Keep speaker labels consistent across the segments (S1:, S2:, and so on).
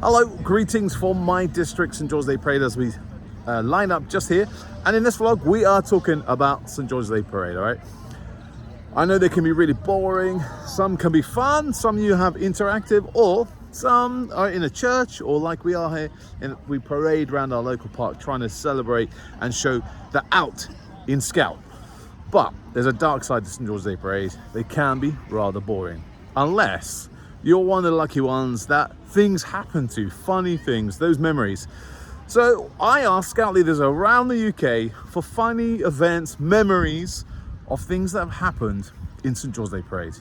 S1: Hello, greetings from my district, St George's Day Parade, as we line up just here. And in this vlog, we are talking about St George's Day Parade, all right? I know they can be really boring, some can be fun, some you have interactive, or some are in a church, or like we are here, and we parade around our local park trying to celebrate and show the out in Scout. But there's a dark side to St George's Day Parade. They can be rather boring, unless you're one of the lucky ones that things happen to, funny things, those memories. So I asked Scout leaders around the UK for funny events, memories of things that have happened in St George's Day Parade.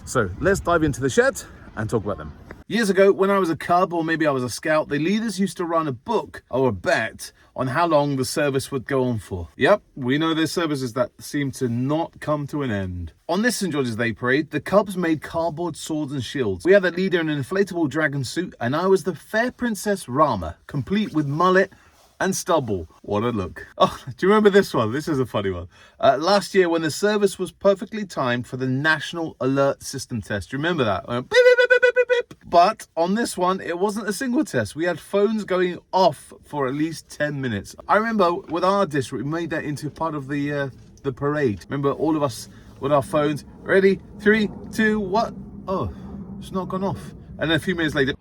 S1: So let's dive into the shed and talk about them. Years ago, when I was a cub, or maybe I was a scout, the leaders used to run a book or a bet on how long the service would go on for. Yep, we know there's services that seem to not come to an end. On this St George's Day Parade, the cubs made cardboard swords and shields. We had a leader in an inflatable dragon suit, and I was the fair Princess Rama, complete with mullet and stubble. What a look. Oh, do you remember this one? This is a funny one. Last year, when the service was perfectly timed for the National Alert System test. Do you remember that? Beep, beep, beep, beep, beep, beep. But on this one, it wasn't a single test. We had phones going off for at least 10 minutes. I remember with our district, we made that into part of the parade. Remember all of us with our phones. Ready? 3, 2, 1. Oh, it's not gone off. And then a few minutes later,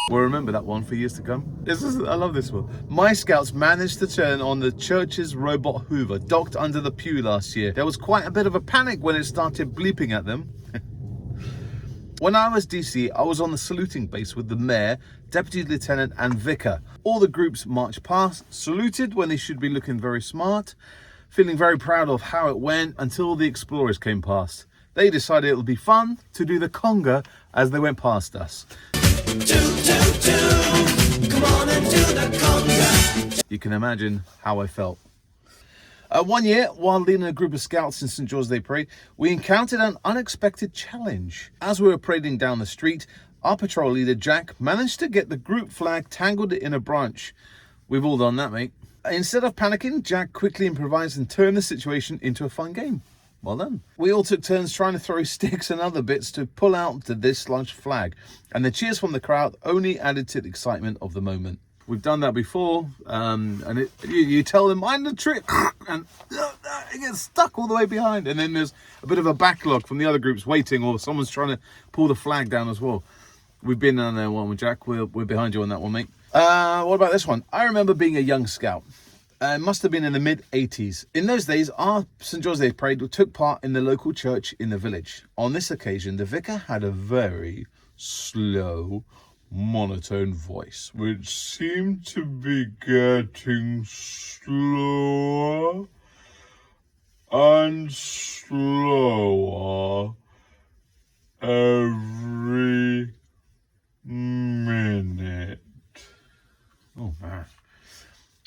S1: we'll remember that one for years to come. I love this one. My scouts managed to turn on the church's robot Hoover, docked under the pew last year. There was quite a bit of a panic when it started bleeping at them. When I was DC, I was on the saluting base with the mayor, deputy lieutenant and vicar. All the groups marched past, saluted when they should be looking very smart, feeling very proud of how it went until the explorers came past. They decided it would be fun to do the conga as they went past us. Come on and do the conga. You can imagine how I felt. One year, while leading a group of scouts in St George's Day Parade, we encountered an unexpected challenge. As we were parading down the street, our patrol leader, Jack, managed to get the group flag tangled in a branch. We've all done that, mate. Instead of panicking, Jack quickly improvised and turned the situation into a fun game. Well done. We all took turns trying to throw sticks and other bits to pull out the dislodged flag, and the cheers from the crowd only added to the excitement of the moment. We've done that before, and you tell them, mind the trick, and it gets stuck all the way behind, and then there's a bit of a backlog from the other groups waiting, or someone's trying to pull the flag down as well. We've been on that one with Jack. We're behind you on that one, mate. What about this one? I remember being a young scout. It must have been in the mid-80s. In those days, our St George's Day Parade took part in the local church in the village. On this occasion, the vicar had a very slow, monotone voice, which seemed to be getting slower and slower every minute. Oh, man.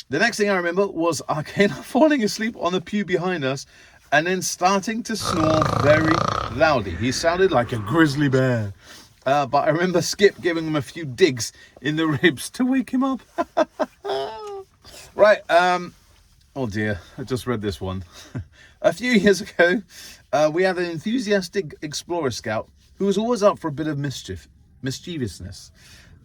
S1: The next thing I remember was Arcana falling asleep on the pew behind us and then starting to snore very loudly. He sounded like a grizzly bear. But I remember Skip giving him a few digs in the ribs to wake him up. Right, oh dear, I just read this one. A few years ago, we had an enthusiastic explorer scout who was always up for a bit of mischievousness.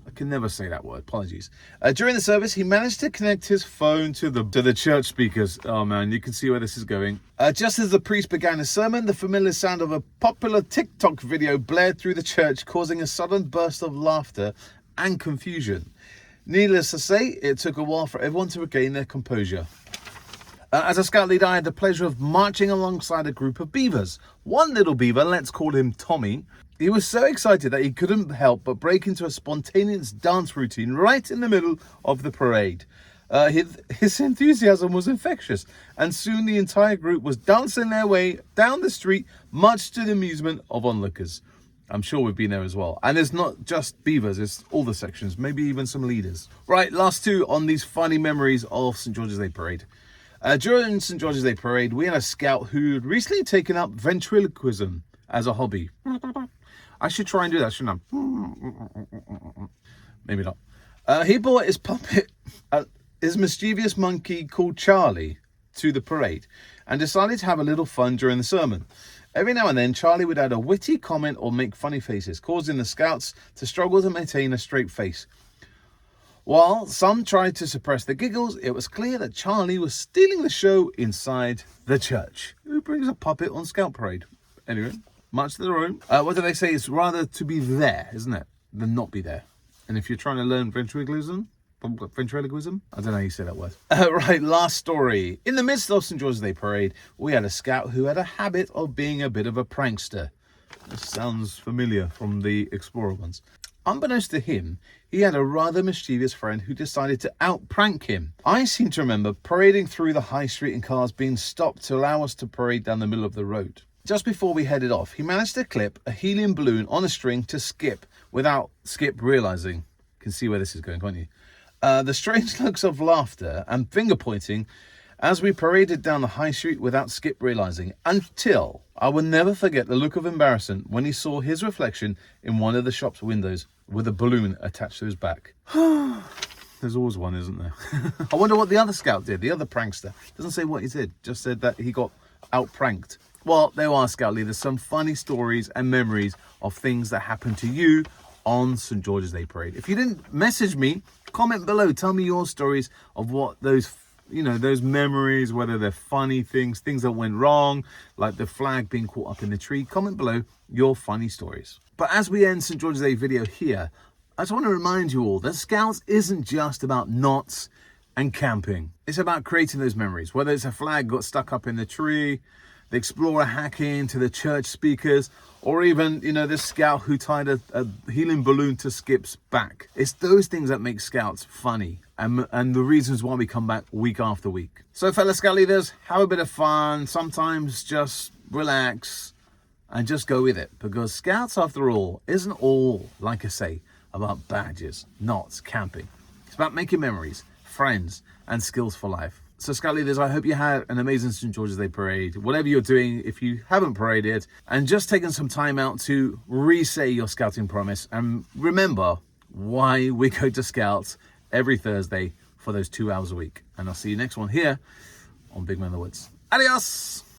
S1: I can never say that word, apologies. During the service, he managed to connect his phone to the church speakers. Oh man, you can see where this is going. Just as the priest began his sermon, the familiar sound of a popular TikTok video blared through the church, causing a sudden burst of laughter and confusion. Needless to say, it took a while for everyone to regain their composure. As a scout leader, I had the pleasure of marching alongside a group of beavers. One little beaver, let's call him Tommy, he was so excited that he couldn't help but break into a spontaneous dance routine right in the middle of the parade. His enthusiasm was infectious, and soon the entire group was dancing their way down the street, much to the amusement of onlookers. I'm sure we've been there as well. And it's not just beavers, it's all the sections, maybe even some leaders. Right, last two on these funny memories of St George's Day Parade. During St George's Day Parade, we had a scout who had recently taken up ventriloquism as a hobby. I should try and do that, shouldn't I? Maybe not. He brought his puppet, his mischievous monkey called Charlie, to the parade and decided to have a little fun during the sermon. Every now and then, Charlie would add a witty comment or make funny faces, causing the scouts to struggle to maintain a straight face. While some tried to suppress the giggles, it was clear that Charlie was stealing the show inside the church. Who brings a puppet on Scout Parade? Anyway, much to their own. What do they say? It's rather to be there, isn't it, than not be there. And if you're trying to learn ventriloquism, I don't know how you say that word. Right, last story. In the midst of St. George's Day Parade, we had a scout who had a habit of being a bit of a prankster. This sounds familiar from the Explorer ones. Unbeknownst to him, he had a rather mischievous friend who decided to out-prank him. I seem to remember parading through the high street and cars being stopped to allow us to parade down the middle of the road. Just before we headed off, he managed to clip a helium balloon on a string to Skip without Skip realising. You can see where this is going, can't you? The strange looks of laughter and finger pointing as we paraded down the high street without Skip realising, until I will never forget the look of embarrassment when he saw his reflection in one of the shop's windows with a balloon attached to his back. There's always one, isn't there? I wonder what the other scout did, the other prankster. Doesn't say what he did, just said that he got out-pranked. Well, there are, Scout Leaders, some funny stories and memories of things that happened to you on St. George's Day Parade. If you didn't message me, comment below. Tell me your stories of what those, those memories, whether they're funny things that went wrong, like the flag being caught up in the tree. Comment below your funny stories. But as we end St. George's Day video here, I just want to remind you all that Scouts isn't just about knots and camping. It's about creating those memories, whether it's a flag got stuck up in the tree, the explorer hacking to the church speakers, or even, the scout who tied a helium balloon to Skip's back. It's those things that make Scouts funny and the reasons why we come back week after week. So fellow Scout Leaders, have a bit of fun. Sometimes just relax and just go with it, because Scouts, after all, isn't all, like I say, about badges, knots, camping. It's about making memories, friends, and skills for life. So Scout Leaders, I hope you had an amazing St. George's Day Parade. Whatever you're doing, if you haven't paraded, and just taking some time out to re-say your scouting promise, and remember why we go to Scouts every Thursday for those 2 hours a week. And I'll see you next one here on Big Man in the Woods. Adios!